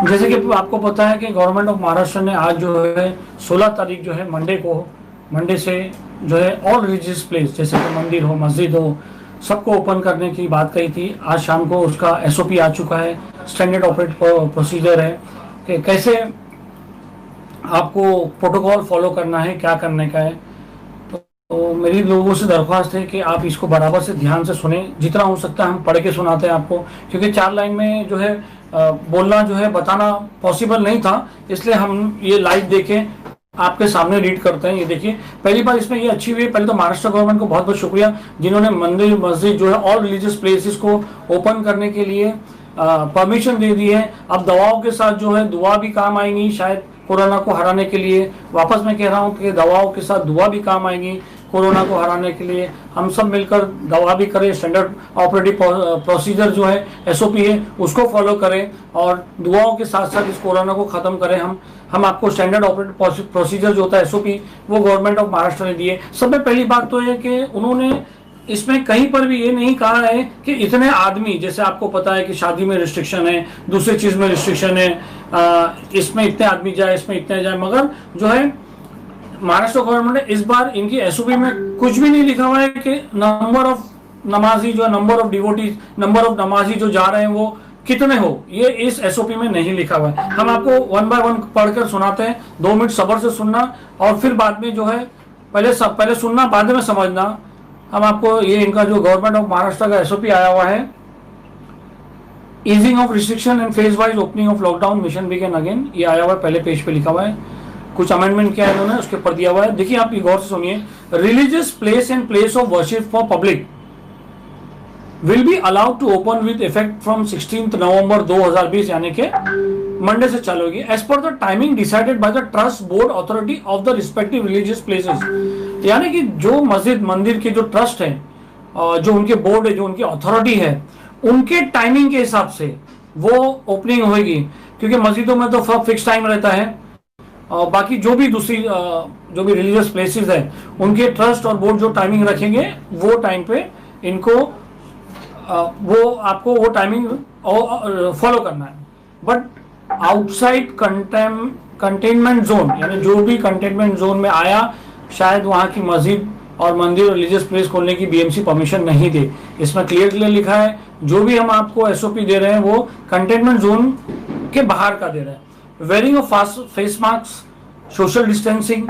जैसे कि आपको पता है कि गवर्नमेंट ऑफ महाराष्ट्र ने आज जो है 16 तारीख जो है मंडे से जो है ऑल रिलीजियस प्लेस जैसे कि मंदिर हो, मस्जिद हो, सबको ओपन करने की बात कही थी। आज शाम को उसका एसओपी आ चुका है, स्टैंडर्ड ऑपरेट प्रोसीजर है कि कैसे आपको प्रोटोकॉल फॉलो करना है, क्या करने का है। तो मेरी लोगों से दरख्वास्त है कि आप इसको बराबर से ध्यान से सुने, जितना हो सकता है हम पढ़ के सुनाते हैं आपको, क्योंकि 4 लाइन में जो है बोलना जो है बताना पॉसिबल नहीं था, इसलिए हम ये लाइव देखें आपके सामने रीड करते हैं। ये देखिए, पहली बार इसमें ये अच्छी हुई है, पहले तो महाराष्ट्र गवर्नमेंट को बहुत बहुत शुक्रिया जिन्होंने मंदिर मस्जिद जो है ऑल रिलीजियस प्लेसेस को ओपन करने के लिए परमिशन दे दी है। अब दवाओं के साथ जो है दुआ भी काम आएंगी, शायद कोरोना को हराने के लिए। वापस मैं कह रहा हूँ कि दवाओं के साथ दुआ भी काम आएंगी कोरोना को हराने के लिए। हम सब मिलकर दवा भी करें, स्टैंडर्ड ऑपरेटिव प्रोसीजर जो है एसओपी है उसको फॉलो करें और दुआओं के साथ साथ इस कोरोना को खत्म करें। हम आपको स्टैंडर्ड ऑपरेटिव प्रोसीजर जो होता है एसओपी वो गवर्नमेंट ऑफ महाराष्ट्र ने दिए। सब में पहली बात तो है कि उन्होंने इसमें कहीं पर भी ये नहीं कहा है कि इतने आदमी, जैसे आपको पता है कि शादी में रिस्ट्रिक्शन है, दूसरी चीज में रिस्ट्रिक्शन है, इसमें इतने आदमी जाए, इसमें इतने जाए, मगर जो है महाराष्ट्र गवर्नमेंट ने इस बार इनकी एसओपी में कुछ भी नहीं लिखा हुआ है कि नंबर ऑफ नमाजी जो number of devotees, number of नमाजी जो जा रहे हैं वो कितने हो, ये इस एसओपी में नहीं लिखा हुआ है। हम आपको 1 बाय 1 पढ़कर सुनाते हैं, 2 मिनट सब्र से सुनना और फिर बाद में जो है पहले सुनना बाद में समझना। हम आपको ये इनका जो गवर्नमेंट ऑफ महाराष्ट्र का एसओपी आया हुआ है, easing of restriction and phase wise opening of lockdown mission begin again, ये आया हुआ है, पहले पेज पे लिखा हुआ है। कुछ अमेंडमेंट किया है इन्होंने, उसके ऊपर दिया हुआ है। देखिए आप ये गौर से सुनिए, religious place and place of worship for public will be allowed to open with effect from 16 November 2020 यानी कि मंडे से चालू होगी, as per the timing decided by the trust board authority of the respective religious places. यानी कि जो मस्जिद मंदिर के जो ट्रस्ट है, जो उनके बोर्ड है, जो उनकी अथॉरिटी है, उनके टाइमिंग के हिसाब से वो ओपनिंग होगी। क्योंकि मस्जिदों में तो फिक्स टाइम रहता है और बाकी जो भी दूसरी जो भी रिलीजियस प्लेसेस है उनके ट्रस्ट और बोर्ड जो टाइमिंग रखेंगे वो टाइम पे इनको वो आपको वो टाइमिंग फॉलो करना है। बट आउटसाइड कंटेनमेंट जोन, यानी जो भी कंटेनमेंट जोन में आया, शायद वहां की मस्जिद और मंदिर और रिलीजियस प्लेस खोलने की बीएमसी परमिशन नहीं दे। इसमें क्लियर लिखा है, जो भी हम आपको एसओपी दे रहे हैं वो कंटेनमेंट जोन के बाहर का दे रहे हैं। Wearing of face mask, social distancing,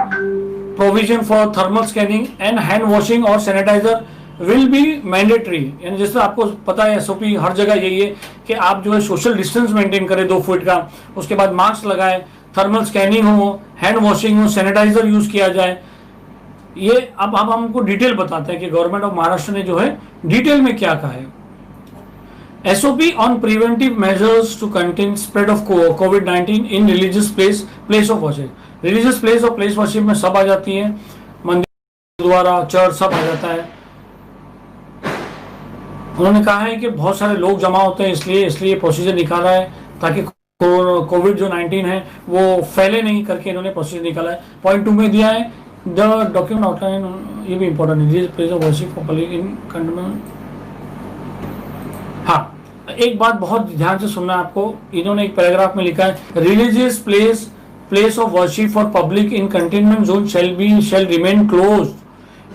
provision for thermal scanning and hand washing और सैनिटाइजर विल बी मैंडेटरी। यानी जैसे आपको पता है एसओपी हर जगह यही है कि आप जो है सोशल डिस्टेंस मेंटेन करें 2 फीट का, उसके बाद मास्क लगाए, थर्मल स्कैनिंग हो, हैंड वॉशिंग हो, सैनिटाइजर यूज किया जाए। ये अब हमको डिटेल बताते हैं कि गवर्नमेंट ऑफ महाराष्ट्र ने जो है डिटेल में क्या कहा है। SOP on preventive measures to contain spread of COVID-19 in religious place of worship। religious place और place worship में सब आ जाती है, मंदिर, गुरुद्वारा, चर्च सब आ जाता है। उन्होंने कहा है कि बहुत सारे लोग जमा होते हैं, इसलिए प्रोसीजर निकाला है ताकि कोविड जो 19 है वो फैले नहीं करके इन्होंने प्रोसीजर निकाला है। पॉइंट 2 में दिया है द डॉक्यूमेंट आउटलाइन, ये भी इंपॉर्टेंट है, religious place of worship for public in containment. हाँ, एक बात बहुत ध्यान से सुनना आपको, इन्होंने एक पैराग्राफ में लिखा है, religious place of worship for public in containment zone shall remain close.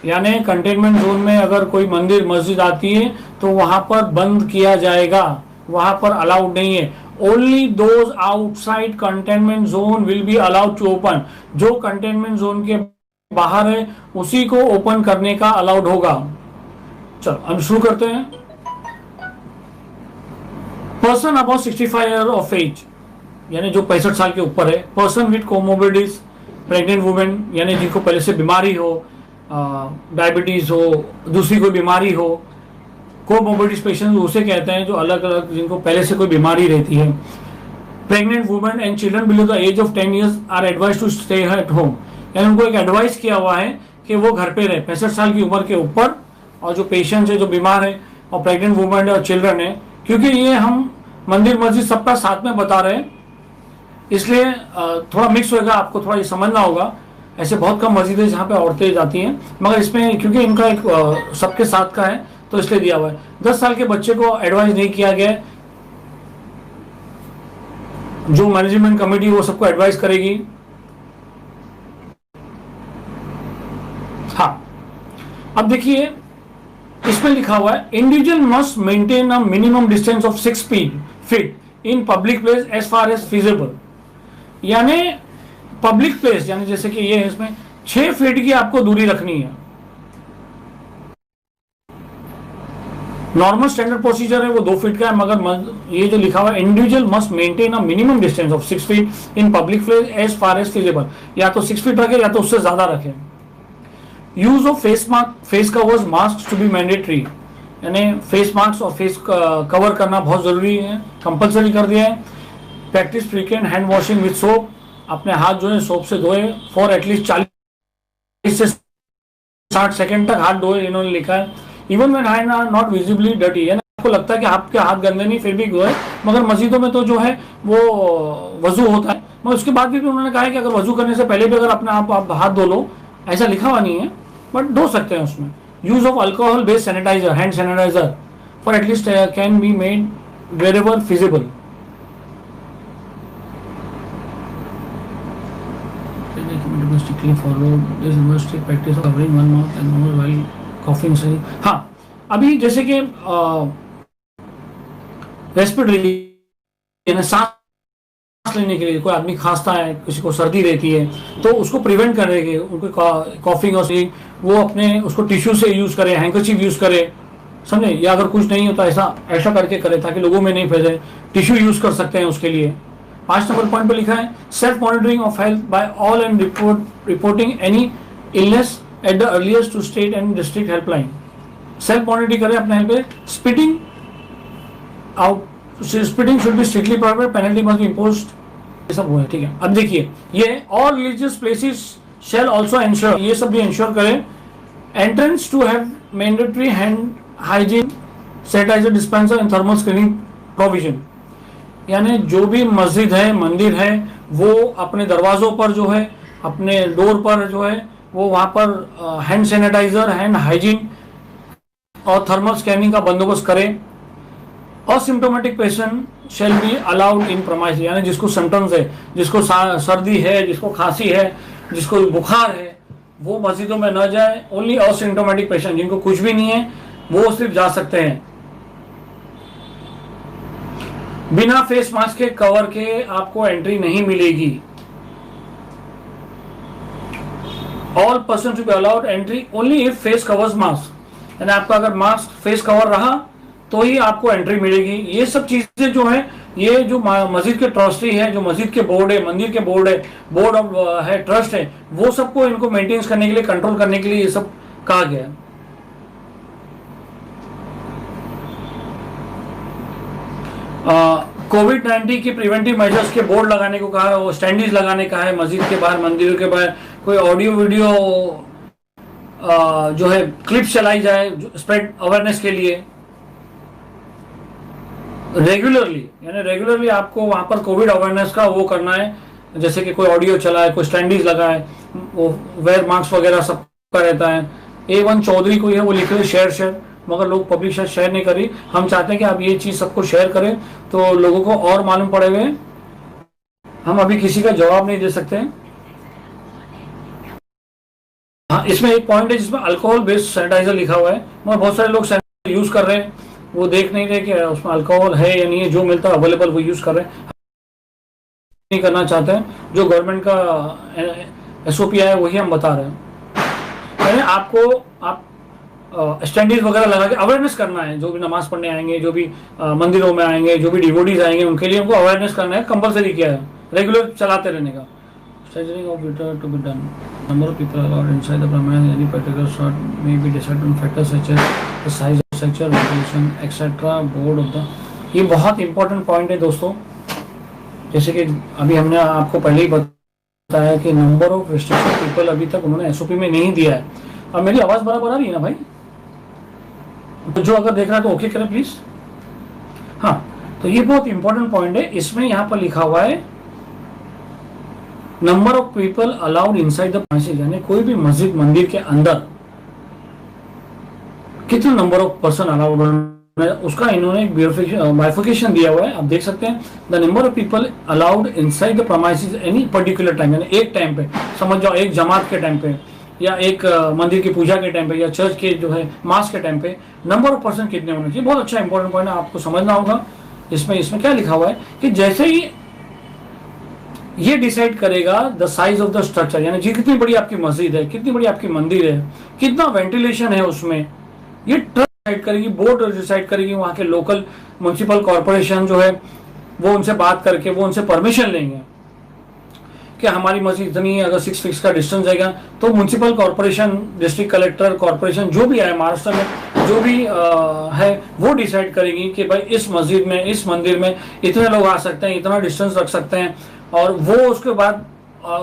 यानी कंटेनमेंट जोन में अगर कोई मंदिर मस्जिद आती है तो वहां पर बंद किया जाएगा, वहां पर अलाउड नहीं है। Only those outside containment zone will be allowed to open. जो कंटेनमेंट जोन के बाहर है उसी को ओपन करने का अलाउड होगा। चलो हम शुरू करते हैं। Person about 65 year of age, यानी जो 65 साल के ऊपर है। Person with comorbidities, pregnant women, यानी जिनको पहले से बीमारी हो, डायबिटीज हो, दूसरी कोई बीमारी हो। कोमोबिडिटीज पेशेंट उसे कहते हैं जो अलग अलग जिनको पहले से कोई बीमारी रहती है। Pregnant women and children below the age of 10 years are advise to stay at home. यानी उनको एक एडवाइस किया हुआ है कि वो घर पे रहे 65 साल की उम्र के ऊपर, और जो पेशेंट है जो बीमार है और प्रेग्नेंट वुमेन और चिल्ड्रन है। क्योंकि ये हम मंदिर मस्जिद सबका साथ में बता रहे हैं, इसलिए थोड़ा मिक्स होगा, आपको थोड़ा ये समझना होगा। ऐसे बहुत कम मस्जिद है जहाँ पे औरतें जाती हैं, मगर इसमें क्योंकि इनका एक सबके साथ का है तो इसलिए दिया हुआ है। 10 साल के बच्चे को एडवाइस नहीं किया गया है जो मैनेजमेंट कमेटी वो सबको एडवाइस करेगी। हाँ, अब देखिए इसमें लिखा हुआ है individual must maintain a minimum distance of 6 feet in public place as far as feasible. यानी पब्लिक प्लेस यानी जैसे कि ये है, इसमें 6 फीट की आपको दूरी रखनी है। नॉर्मल स्टैंडर्ड प्रोसीजर है वो 2 फीट का है, मगर ये जो लिखा हुआ है individual must maintain a minimum distance of 6 feet in public place as far as feasible. या तो 6 फीट रखे या तो उससे ज्यादा रखे। Use of face covers mask to be mandatory, यानी फेस मास्क और फेस कवर करना बहुत जरूरी है, कंपलसरी कर दिया है। Practice frequent hand washing with soap, अपने हाथ जो है सोप से धोए फॉर एटलीस्ट 40 से 60 सेकंड तक हाथ धोए, इन्होंने लिखा है। Even when hand are not visibly dirty, यानी आपको लगता है कि आपके हाथ गंदे नहीं फिर भी धोए, मगर मस्जिदों में तो जो है वो वजू होता है, मगर उसके बाद भी उन्होंने कहा है कि अगर वजू करने से पहले भी अगर अपने आप हाथ धो लो, ऐसा लिखा हुआ नहीं है बट धो सकते हैं उसमें। Use of alcohol based sanitiser, hand sanitiser for at least can be made wherever feasible. strictly followed this university practice of covering one mouth and nose while coughing सही। हाँ, अभी जैसे कि रेस्पिरेटरी यानी सांस लेने के लिए कोई आदमी खांसता है, किसी को सर्दी रहती है, तो उसको प्रिवेंट करने के उनको कॉफिंग और वो अपने उसको टिश्यू से यूज करे, हैंकरचीफ यूज करे, समझे, या अगर कुछ नहीं होता ऐसा ऐसा करके करे ताकि लोगों में नहीं फैले, टिश्यू यूज कर सकते हैं उसके लिए। 5 नंबर पॉइंट पे लिखा है self monitoring of health by all and reporting any illness at the earliest to state and district helpline. Self monitoring करें अपने हेल्थ पे। Spitting should be strictly prohibited, penalty must be imposed, ये सब हुआ है, ठीक है। अब देखिए ये all religious places shall also ensure, ये सब भी एंश्योर करें entrance to have mandatory hand hygiene sanitiser dispenser and thermal screening provision. यानी जो भी मस्जिद है मंदिर है वो अपने दरवाजों पर जो है, अपने डोर पर जो है, वो वहां पर हैंड सैनिटाइजर, हैंड हाइजीन और थर्मल स्कैनिंग का बंदोबस्त करे। Asymptomatic patient shall be allowed in premise, यानी जिसको सिम्टम्स है, जिसको सर्दी है, जिसको खांसी है, जिसको बुखार है, वो मस्जिदों में न जाए। ओनली असिम्प्टोमेटिक पेशेंट, जिनको कुछ भी नहीं है वो सिर्फ जा सकते हैं। बिना फेस मास्क के कवर के आपको एंट्री नहीं मिलेगी। All person to be allowed entry only if face covers mask, यानी आपका अगर मास्क फेस कवर रहा तो ही आपको एंट्री मिलेगी। ये सब चीजें जो है, ये जो मस्जिद के ट्रस्टी है, जो मस्जिद के बोर्ड है, मंदिर के बोर्ड है, बोर्ड ऑफ है, ट्रस्ट है, वो सबको इनको मेंटेन करने के लिए, कंट्रोल करने के लिए ये सब कहा गया है। कोविड-19 की प्रिवेंटिव मेजर्स के बोर्ड लगाने को कहा है, वो स्टैंडीज लगाने का है मस्जिद के बाहर, मंदिरों के बाहर। कोई ऑडियो वीडियो जो है क्लिप चलाई जाए स्प्रेड अवेयरनेस के लिए रेगुलरली, यानी रेगुलरली आपको वहां पर कोविड अवेयरनेस का वो करना है। जैसे कि कोई ऑडियो चलाए, कोई स्टैंडीज लगाए, वो वेयर मास्क वगैरह सब का रहता है। A1 चौधरी को है वो लिख रहे शेयर, मगर लोग पब्लिक शायद शेयर नहीं करी। हम चाहते हैं कि आप ये चीज सबको शेयर करें तो लोगों को और मालूम पड़े हुए। हम अभी किसी का जवाब नहीं दे सकते। हाँ, इसमें एक पॉइंट है जिसमें अल्कोहल बेस्ड सैनिटाइजर लिखा हुआ है, मगर बहुत सारे लोग सैनिटाइजर यूज कर रहे हैं, वो देख नहीं रहे कि उसमें अल्कोहल है या नहीं है, जो मिलता है अवेलेबल वो यूज कर रहे हैं। नहीं करना चाहते हैं, जो गवर्नमेंट का SOP है वही हम बता रहे हैं। यानी आपको आप स्टैंडीज वगैरह लगा के अवेयरनेस करना है। जो भी नमाज पढ़ने आएंगे, जो भी मंदिरों में आएंगे, जो भी डिवोटीज आएंगे, उनके लिए उनको अवेयरनेस करना है, कंपलसरी किया है, रेगुलर चलाते रहने का। Scheduling of litter to be done. Number of people allowed inside the premise, any particular slot may be decided on factors such as the size of structure, ventilation, etc. Board of the, ये बहुत important point है दोस्तों। जैसे कि अभी हमने आपको पहले ही बताया कि नंबर ऑफ रिस्ट्रिक्शन पीपल अभी तक उन्होंने SOP में नहीं दिया है। अब मेरी आवाज बराबर आ रही है ना भाई? तो जो अगर देख रहा है तो ओके करें प्लीज। हाँ, तो ये बहुत इंपॉर्टेंट पॉइंट है। इसमें यहाँ पर लिखा हुआ है number of people allowed inside the premises, यानी कोई भी मस्जिद मंदिर के अंदर कितना नंबर ऑफ पर्सन अलाउड उसका इन्होंने एक बाइफिकेशन दिया हुआ है, आप देख सकते हैं। The number of people allowed inside the premises any particular time, यानी एक टाइम पे, समझ जाओ एक जमात के टाइम पे, या एक मंदिर की पूजा के टाइम पे, या चर्च के जो है मास के टाइम पे, नंबर ऑफ पर्सन कितने होने चाहिए। बहुत अच्छा इंपॉर्टेंट पॉइंट है, आपको समझना होगा। इसमें क्या लिखा हुआ है कि जैसे ही ये डिसाइड करेगा the size of the structure, यानी जी कितनी बड़ी आपकी मस्जिद है, कितनी बड़ी आपकी मंदिर है, कितना वेंटिलेशन है उसमें, ये डिसाइड करेगी, बोर्ड डिसाइड करेगी। वहां के लोकल म्युनिसिपल कॉर्पोरेशन जो है वो उनसे बात करके वो उनसे परमिशन लेंगे कि हमारी मस्जिद इतनी है, अगर 6 फीट का डिस्टेंस जाएगा तो municipal corporation, district collector, corporation जो भी है महाराष्ट्र में, जो भी है वो डिसाइड करेगी कि भाई इस मस्जिद में, इस मंदिर में इतने लोग आ सकते हैं, इतना डिस्टेंस रख सकते हैं, और वो उसके बाद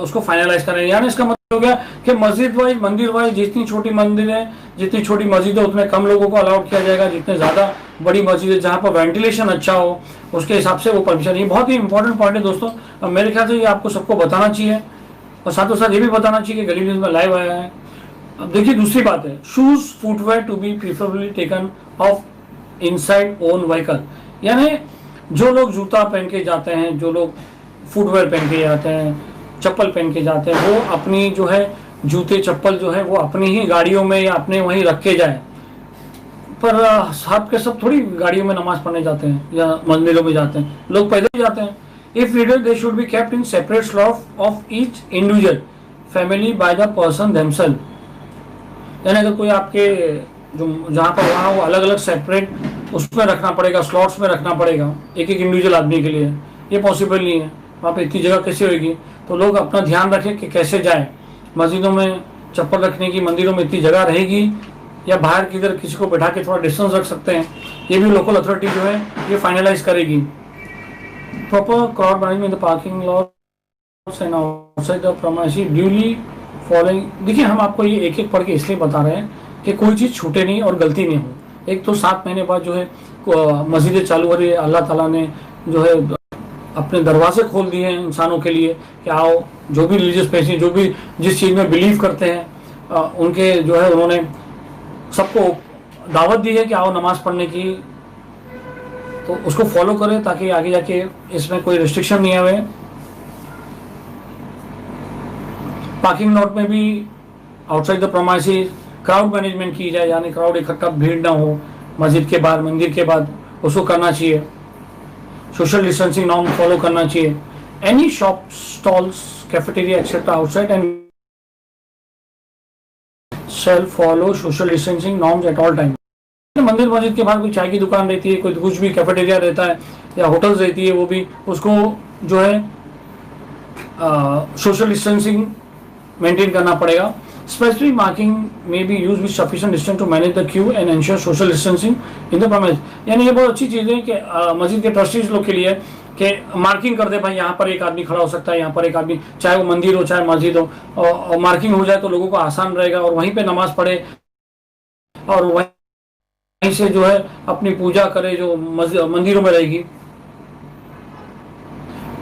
उसको फाइनलाइज करेंगे। यानी इसका मतलब हो गया कि मस्जिद वाइज, मंदिर वाइज, जितनी छोटी मंदिर है, जितनी छोटी मस्जिद है, उतने कम लोगों को अलाउड किया जाएगा, जितने ज्यादा बड़ी मस्जिद है जहाँ पर वेंटिलेशन अच्छा हो उसके हिसाब से वो परमिशन। ये बहुत ही इंपॉर्टेंट पॉइंट है दोस्तों, अब मेरे ख्याल से ये आपको सबको बताना चाहिए, और साथों साथ ये भी बताना चाहिए कि गली न्यूज में लाइव आया है। अब देखिए दूसरी बात है, shoes footwear to be preferably taken off inside own vehicle, यानी जो लोग जूता पहन के जाते हैं, जो लोग फुटवेयर पहन के जाते हैं, चप्पल पहन के जाते हैं, वो अपनी जो है जूते चप्पल जो है वो अपनी ही गाड़ियों में या अपने वहीं रख के जाए। पर सब के सब थोड़ी गाड़ियों में नमाज पढ़ने जाते हैं या मंदिरों में जाते हैं, लोग पैदल ही जाते हैं। If needed they should be kept in separate slot of each individual family by the person themselves, यानी अगर कोई आपके जो जहाँ पर वहाँ वो अलग अलग सेपरेट उसमें रखना पड़ेगा, स्लॉट्स में रखना पड़ेगा एक एक इंडिविजुअल आदमी के लिए, ये पॉसिबल नहीं है। वहाँ पे इतनी जगह कैसे होगी, तो लोग अपना ध्यान रखें कि कैसे जाए। मस्जिदों में चप्पल रखने की, मंदिरों में इतनी जगह रहेगी, या बाहर किधर किसी को बैठा के थोड़ा डिस्टेंस रख सकते हैं, ये भी लोकल अथॉरिटी जो है ये फाइनलाइज करेगी। Proper crowd management the parking lots and outside the premises duly following. देखिए हम आपको ये एक एक पढ़ के इसलिए बता रहे हैं कि कोई चीज़ छूटे नहीं और गलती नहीं हो। एक तो 7 महीने बाद जो है मस्जिदें चालू हो रही है, अल्लाह ताला ने जो है अपने दरवाजे खोल दिए हैं इंसानों के लिए कि आओ, जो भी रिलीजियस प्लेस जो भी जिस चीज़ में बिलीव करते हैं उनके जो है उन्होंने सबको दावत दी है कि आओ नमाज पढ़ने की, तो उसको फॉलो करें ताकि आगे जाके इसमें कोई रिस्ट्रिक्शन नहीं आए। पार्किंग लॉट में भी outside the premises crowd management की जाए, यानी क्राउड इकट्ठा भीड़ ना हो मस्जिद के बाहर, मंदिर के बाद, उसको करना चाहिए। सोशल डिस्टेंसिंग नॉर्म फॉलो करना चाहिए। Any shop, stalls, cafeteria etcetera outside and shall follow social distancing norms at all time. मंदिर मस्जिद के बाहर कोई चाय की दुकान रहती है, कोई कुछ भी कैफेटेरिया रहता है या होटल्स रहती है, वो भी उसको जो है सोशल डिस्टेंसिंग मेंटेन करना पड़ेगा। Specific marking may be used with sufficient distance to manage the queue and ensure social distancing in the premise। यानी ये बहुत अच्छी चीज़ है कि मस्जिद के ट्रस्टीज लोग के लिए कि मार्किंग कर दे, भाई यहाँ पर एक आदमी खड़ा हो सकता है, यहाँ पर एक आदमी, चाहे वो मंदिर हो चाहे मस्जिद हो, और मार्किंग हो जाए तो लोगों को आसान रहेगा और वहीं पे नमाज पढ़े और वहीं से जो है अपनी पूजा करे जो मंदिरों में रहेगी।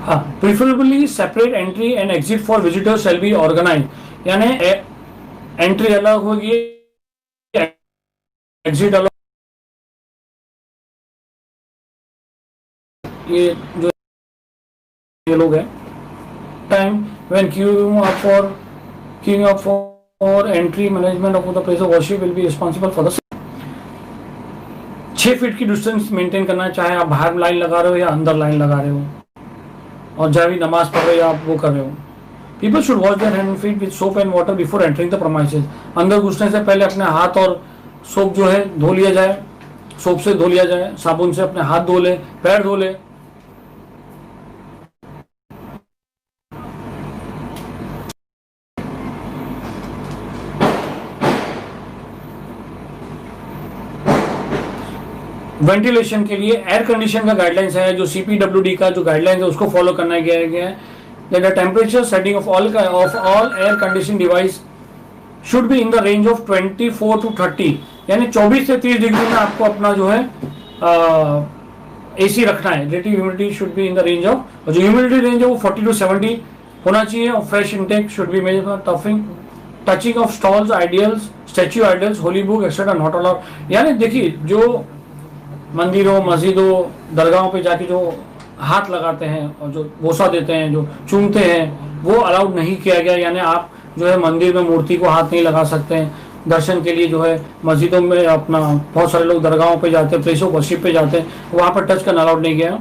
हाँ, preferably separate entry and exit for visitors shall be organise, यानी एंट्री अलग होगी, एग्जिट अलग। ये जो ये लोग हैं, time when queuing up for entry, management of the place of worship will be responsible for the 6 feet की डिस्टेंस मेंटेन करना, चाहे आप बाहर लाइन लगा रहे हो या अंदर लाइन लगा रहे हो, और जहाँ भी नमाज पढ़ रहे हो या आप वो कर रहे हो। People should wash their hands and feet with soap and water before entering the premises। अंदर घुसने से पहले अपने हाथ और सोप जो है धो लिया जाए, सोप से धो लिया जाए, साबुन से अपने हाथ धो ले, पैर धो ले। वेंटिलेशन के लिए एयर कंडीशन का गाइडलाइंस है, जो CPWD का जो गाइडलाइंस है उसको फॉलो करना गया है। That the temperature setting of all air conditioning device should be in the range of 24 to 30, यानी 24 से 30 डिग्री में आपको अपना जो है AC रखना है। Relative humidity should be in the range of, जो ह्यूमिडिटी रेंज है वो 40 to 70 होना चाहिए। और fresh intake should be major. Touching of stalls, ideals, statue ideals, holy book etcetera not allowed. यानी देखिए जो मंदिरों, मस्जिदों, दरगाहों पे जाके जो हाथ लगाते हैं और जो बोसा देते हैं, जो चूमते हैं, वो अलाउड नहीं किया गया। यानी आप जो है मंदिर में मूर्ति को हाथ नहीं लगा सकते हैं। दर्शन के लिए जो है मस्जिदों में अपना बहुत सारे लोग दरगाहों पे जाते हैं, प्लेस ऑफ वर्शिप पे जाते हैं, वहाँ पर टच करना अलाउड नहीं किया।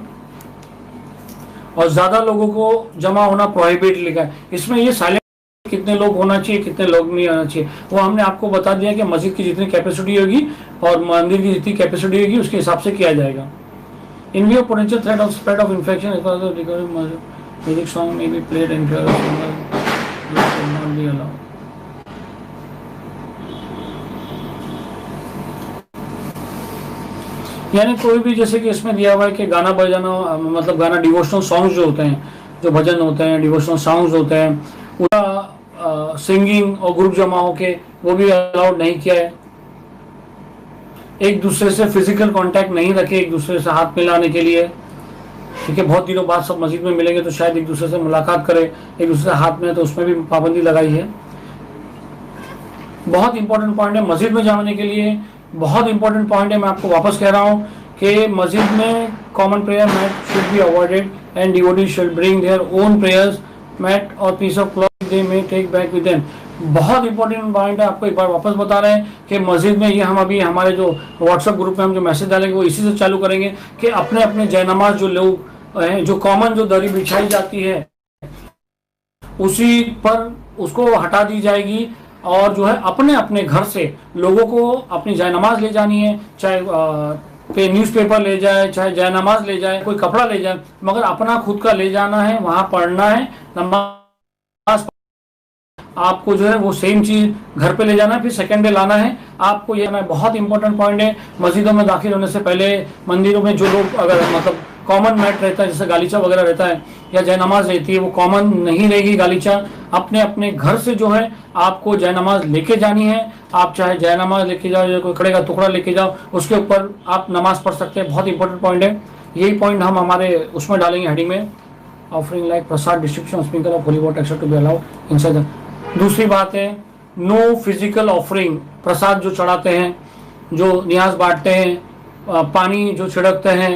और ज़्यादा लोगों को जमा होना प्रोहिबिट लिखा है। इसमें ये साइलेंट कितने लोग होना चाहिए, कितने लोग नहीं आना चाहिए, वो हमने आपको बता दिया कि मस्जिद की जितनी कैपेसिटी होगी और मंदिर की जितनी कैपेसिटी होगी उसके हिसाब से किया जाएगा। इन view potential threat of spread of infection music song may be played in not be allowed. यानी कोई भी, जैसे कि इसमें दिया हुआ है कि गाना बजाना, मतलब गाना, डिवोशनल सॉन्ग्स जो होते हैं, जो भजन होते हैं, डिवोशनल सॉन्ग्स होते हैं, उनका सिंगिंग और ग्रुप जमा होके वो भी अलाउड नहीं किया है। एक दूसरे से फिजिकल कांटेक्ट नहीं रखे, एक दूसरे से हाथ मिलाने के लिए, ठीक है। बहुत दिनों बाद सब मस्जिद में मिलेंगे तो शायद एक दूसरे से मुलाकात करें, एक दूसरे से हाथ में, तो उसमें भी पाबंदी लगाई है। बहुत इंपॉर्टेंट पॉइंट है मस्जिद में जाने के लिए, बहुत इंपॉर्टेंट पॉइंट है। मैं आपको वापस कह रहा हूँ कि मस्जिद में common prayer mat should be avoided and devotees should bring their own prayers mat और piece of cloth they may take back with them. बहुत इंपॉर्टेंट पॉइंट है, आपको एक बार वापस बता रहे हैं कि मस्जिद में, ये हम अभी हमारे जो व्हाट्सएप ग्रुप में हम जो मैसेज डालेंगे वो इसी से चालू करेंगे कि अपने अपने जयनमाज जो लोग हैं, जो कॉमन जो दरी बिछाई जाती है उसी पर उसको हटा दी जाएगी और जो है अपने अपने घर से लोगों को अपनी जयनमाज ले जानी है, चाहे न्यूज़पेपर ले जाए, चाहे जयनमाज ले जाए, कोई कपड़ा ले जाए, मगर अपना खुद का ले जाना है, वहां पढ़ना है नमाज। आपको जो है वो सेम चीज घर पे ले जाना है, फिर सेकंड डे लाना है आपको। ये बहुत इंपॉर्टेंट पॉइंट है। मस्जिदों में दाखिल होने से पहले, मंदिरों में जो लोग अगर मतलब कॉमन मैट रहता है, जैसे गालीचा वगैरह रहता है या जयनमाज रहती है, वो कॉमन नहीं रहेगी गालीचा। अपने अपने घर से जो है आपको जयनमाज लेके जानी है। आप चाहे जयनमाज लेके जाओ या कोई कड़े का टुकड़ा लेके जाओ, उसके ऊपर आप नमाज पढ़ सकते हैं। बहुत इंपॉर्टेंट पॉइंट है। यही पॉइंट हम हमारे उसमें डालेंगे हेडिंग में, offering like prasad, distribution, sprinkle of holy water except to be allowed inside. दूसरी बात है, नो फिजिकल ऑफरिंग। प्रसाद जो चढ़ाते हैं, जो नियाज बांटते हैं, पानी जो छिड़कते हैं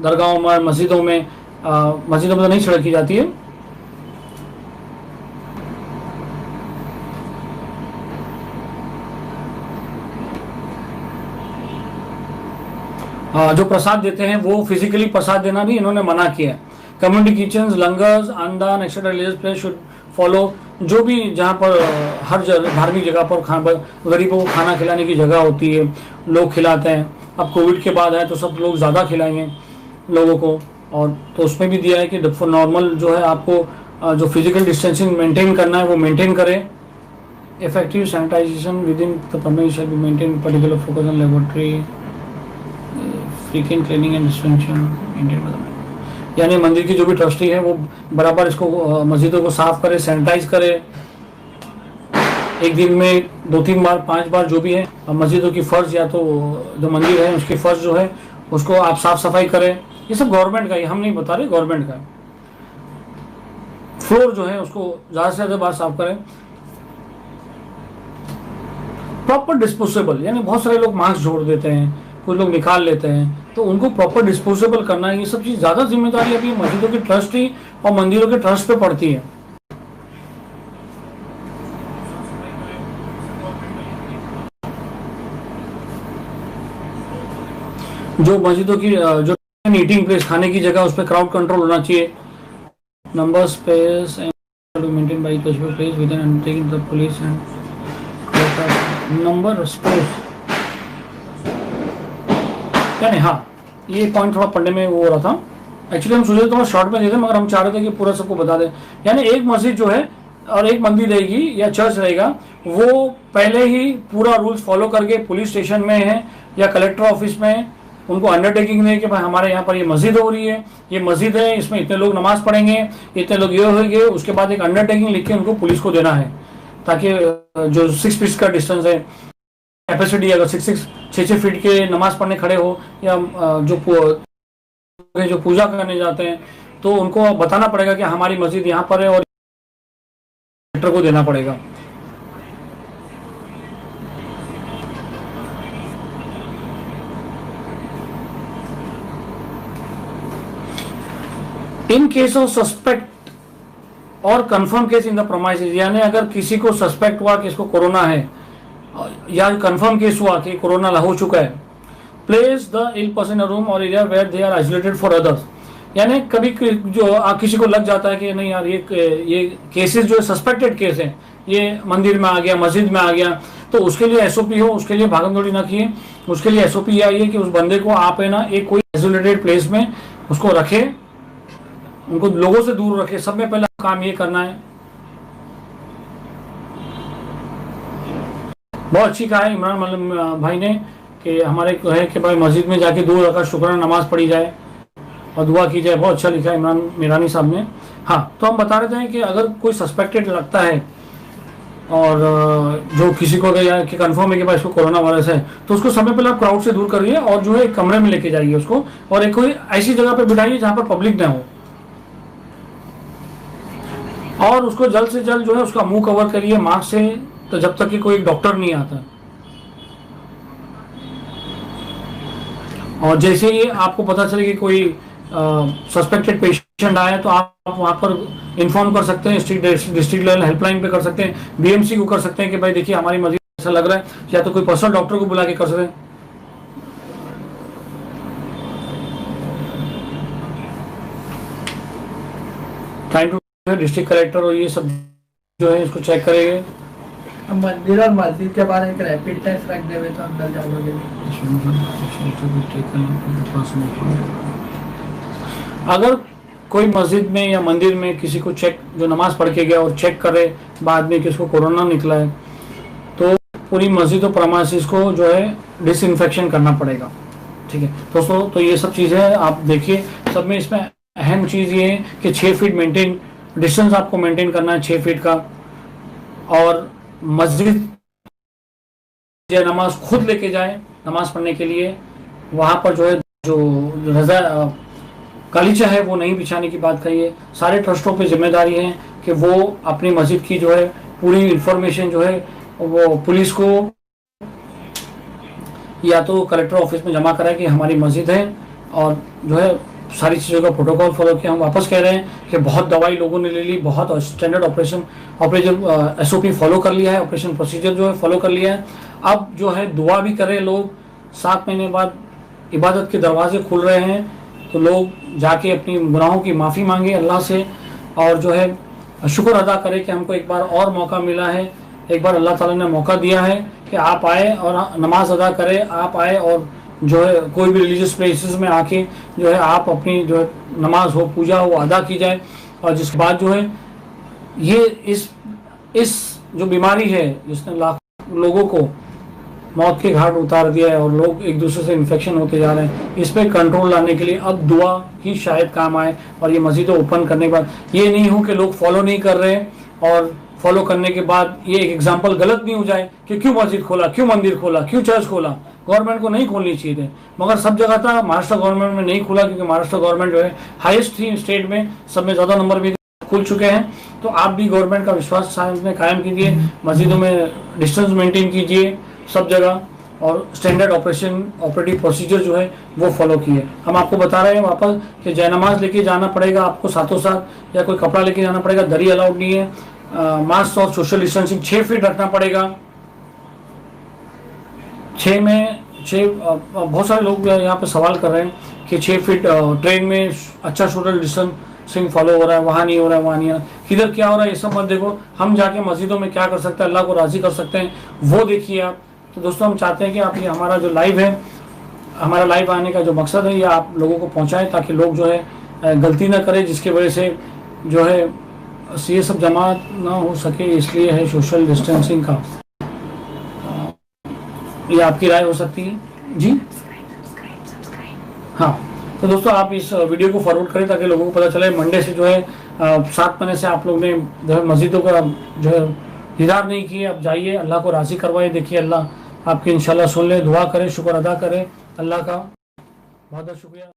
दरगाहों में, मस्जिदों में, मस्जिदों में तो नहीं छिड़की जाती है। जो प्रसाद देते हैं वो फिजिकली प्रसाद देना भी इन्होंने मना किया है। कम्युनिटी किचन, लंगर्स, अन्नदान etcetera religious place should follow. जो भी जहाँ पर हर धार्मिक जगह पर गरीबों को खाना खिलाने की जगह होती है, लोग खिलाते हैं। अब कोविड के बाद है तो सब लोग ज़्यादा खिलाएंगे लोगों को, और तो उसमें भी दिया है कि नॉर्मल जो है आपको जो फिजिकल डिस्टेंसिंग मेंटेन करना है वो मेंटेन करें। Effective sanitisation with in the permission shall be maintain, particular focus on laboratory, frequent cleaning and dispension maintain. यानी मंदिर की जो भी ट्रस्टी है वो बराबर इसको मस्जिदों को साफ करे, सैनिटाइज करे, एक दिन में 2-3 बार 5 बार जो भी है। मस्जिदों की फर्ज, या तो जो मंदिर है उसकी फर्ज जो है उसको आप साफ सफाई करें। ये सब गवर्नमेंट का है, हम नहीं बता रहे, गवर्नमेंट का है। फ्लोर जो है उसको ज्यादा से ज्यादा बार साफ करें। प्रॉपर डिस्पोजेबल, यानी बहुत सारे लोग मास्क जोड़ देते हैं, कुछ लोग निकाल लेते हैं, तो उनको प्रॉपर डिस्पोजेबल करना है। ये सब चीज ज्यादा जिम्मेदारी अभी मस्जिदों की ट्रस्टी और मंदिरों के ट्रस्ट पे पड़ती है। जो मस्जिदों की जो ईटिंग प्लेस, खाने की जगह, उस पर क्राउड कंट्रोल होना चाहिए। Number, space and maintain by place with N undertaking the police and number, space. यानी हाँ, ये पॉइंट थोड़ा पढ़ने में वो हो रहा था। एक्चुअली हम सोचे थोड़ा शॉर्ट में दे दें, मगर हम चाह रहे थे कि पूरा सबको बता दें। यानी एक मस्जिद जो है और एक मंदिर रहेगी या चर्च रहेगा, वो पहले ही पूरा रूल्स फॉलो करके पुलिस स्टेशन में है या कलेक्टर ऑफिस में उनको अंडरटेकिंग दे कि भाई हमारे यहाँ पर ये मस्जिद हो रही है, ये मस्जिद है, इसमें इतने लोग नमाज पढ़ेंगे, इतने लोग ये होंगे। उसके बाद एक अंडरटेकिंग लिख के उनको पुलिस को देना है, ताकि जो 6 फीट का डिस्टेंस है, कैपेसिटी, अगर 6 फीट के नमाज पढ़ने खड़े हो, या जो पूजा करने जाते हैं, तो उनको बताना पड़ेगा कि हमारी मस्जिद यहाँ पर है और कलेक्टर को देना पड़ेगा। इन केस ऑफ सस्पेक्ट और कंफर्म केस इन द प्रोमाइसेस, यानी अगर किसी को सस्पेक्ट हुआ कि इसको कोरोना है या कंफर्म केस हुआ कि कोरोना हो चुका है, place the ill person in room और area where they are isolated for others. यानी कभी जो किसी को लग जाता है कि नहीं यार ये केसेस जो सस्पेक्टेड केस है ये मंदिर में आ गया, मस्जिद में आ गया, तो उसके लिए एसओपी हो, उसके लिए भागम दौड़ी ना किए। उसके लिए एसओपी यह आई है कि उस बंदे को आप है ना एक कोई आइसोलेटेड प्लेस में उसको रखे, उनको लोगों से दूर रखे। सब में पहला काम ये करना है। बहुत अच्छी कहा है इमरान भाई ने कि हमारे को है कि भाई मस्जिद में जाके दूर रखा शुक्राना नमाज पढ़ी जाए और दुआ की जाए। बहुत अच्छा लिखा है इमरान मीरानी साहब ने। हाँ, तो हम बता रहे थे कि अगर कोई सस्पेक्टेड लगता है और जो किसी को अगर कि कंफर्म है कि भाई इसको कोरोना वायरस है, तो उसको समय पहले आप क्राउड से दूर करिए और जो है एक कमरे में लेके जाइए उसको, और एक कोई ऐसी जगह पे बिठाइए जहां पर पब्लिक ना हो, और उसको जल्द से जल्द जो है उसका मुंह कवर करिए मास्क से, तो जब तक कि कोई डॉक्टर नहीं आता। और जैसे ही आपको पता चले कि कोई सस्पेक्टेड पेशेंट आया तो आप वहां पर इन्फॉर्म कर सकते हैं, डिस्ट्रिक्ट लेवल हेल्पलाइन पे कर सकते हैं, बीएमसी को कर सकते हैं कि भाई देखिए हमारी मरीज ऐसा लग रहा है, या तो कोई पर्सनल डॉक्टर को बुला के कर सकते हैं। टाइम टू डिस्ट्रिक्ट कलेक्टर और ये सब जो है इसको चेक करेंगे। मंदिर और मस्जिद के बारे में रैपिड टेस्ट रख देवे तो अंदर जाओगे। अगर कोई मस्जिद में या मंदिर में किसी को चेक, जो नमाज पढ़ के गया और चेक करे बाद में कि उसको कोरोना निकला है, तो पूरी मस्जिद और प्रेमाइसेस को जो है डिसइंफेक्शन करना पड़ेगा। ठीक है दोस्तों, तो ये सब चीज़ें आप देखिए। सब में इसमें अहम चीज़ ये है कि 6 फीट मेंटेन डिस्टेंस आपको मेंटेन करना है, 6 फीट का। और मस्जिद या नमाज खुद लेके जाए नमाज पढ़ने के लिए, वहाँ पर जो है जो रजा गालीचा है वो नहीं बिछाने की बात कही है। सारे ट्रस्टों पे जिम्मेदारी है कि वो अपनी मस्जिद की जो है पूरी इंफॉर्मेशन जो है वो पुलिस को या तो कलेक्टर ऑफिस में जमा कराए कि हमारी मस्जिद है, और जो है सारी चीज़ों का प्रोटोकॉल फॉलो किया। हम वापस कह रहे हैं कि बहुत दवाई लोगों ने ले ली, बहुत स्टैंडर्ड ऑपरेशन एसओपी फॉलो कर लिया है, ऑपरेशन प्रोसीजर जो है फॉलो कर लिया है। अब जो है दुआ भी करें लोग। 7 महीने बाद इबादत के दरवाजे खुल रहे हैं, तो लोग जाके अपनी गुनाहों की माफ़ी मांगे अल्लाह से, और जो है शुक्र अदा करें कि हमको एक बार और मौका मिला है। एक बार अल्लाह ताला ने मौका दिया है कि आप आए और नमाज अदा करें, आप आए और जो है कोई भी रिलीजियस प्लेसेस में आके जो है आप अपनी जो है नमाज हो, पूजा हो, अदा की जाए। और जिसके बाद जो है ये इस जो बीमारी है जिसने लाखों लोगों को मौत के घाट उतार दिया है और लोग एक दूसरे से इन्फेक्शन होते जा रहे हैं, इस पर कंट्रोल लाने के लिए अब दुआ ही शायद काम आए। और ये मस्जिदें ओपन करने के बाद ये नहीं हो कि लोग फॉलो नहीं कर रहे और फॉलो करने के बाद ये एक एग्जाम्पल गलत नहीं हो जाए कि क्यों मस्जिद खोला, क्यों मंदिर खोला, क्यों चर्च खोला। गवर्नमेंट को नहीं खोलनी चाहिए थी, मगर सब जगह था। महाराष्ट्र गवर्नमेंट में नहीं खुला क्योंकि महाराष्ट्र गवर्नमेंट जो है हाईएस्ट थी स्टेट में, सब में ज़्यादा नंबर भी खुल चुके हैं। तो आप भी गवर्नमेंट का विश्वास में कायम कीजिए, मस्जिदों में डिस्टेंस मेंटेन कीजिए सब जगह, और स्टैंडर्ड ऑपरेटिव प्रोसीजर जो है वो फॉलो किए। हम आपको बता रहे हैं वापस कि जयनमाज लेके जाना पड़ेगा आपको साथों साथ, या कोई कपड़ा लेके जाना पड़ेगा, दरी अलाउड नहीं है। मास्क और सोशल डिस्टेंसिंग 6 फीट रखना पड़ेगा। 6 बहुत सारे लोग यहाँ पे सवाल कर रहे हैं कि 6 फीट ट्रेन में अच्छा सोशल डिस्टेंसिंग फॉलो हो रहा है, वहाँ नहीं हो रहा है, वहाँ नहीं हो रहा है, किधर क्या हो रहा है, ये सब मत देखो। हम जाके मस्जिदों में क्या कर सकते हैं, अल्लाह को राजी कर सकते हैं, वो देखिए आप। तो दोस्तों हम चाहते हैं कि आप ये हमारा जो लाइव है, हमारा लाइव आने का जो मकसद है ये आप लोगों को पहुँचाएँ, ताकि लोग जो है गलती ना करें, जिसकी वजह से जो है ये सब जमा ना हो सके। इसलिए है सोशल डिस्टेंसिंग का, ये आपकी राय हो सकती है जी। हाँ, तो दोस्तों आप इस वीडियो को फॉरवर्ड करें ताकि लोगों को पता चले। मंडे से जो है 7 महीने से आप लोग ने जो है मस्जिदों का जो है दीदार नहीं किए, अब जाइए अल्लाह को राज़ी करवाइए। देखिए अल्लाह आपकी इंशाल्लाह सुन ले, दुआ करें, शुक्र अदा करें अल्लाह का। बहुत बहुत शुक्रिया।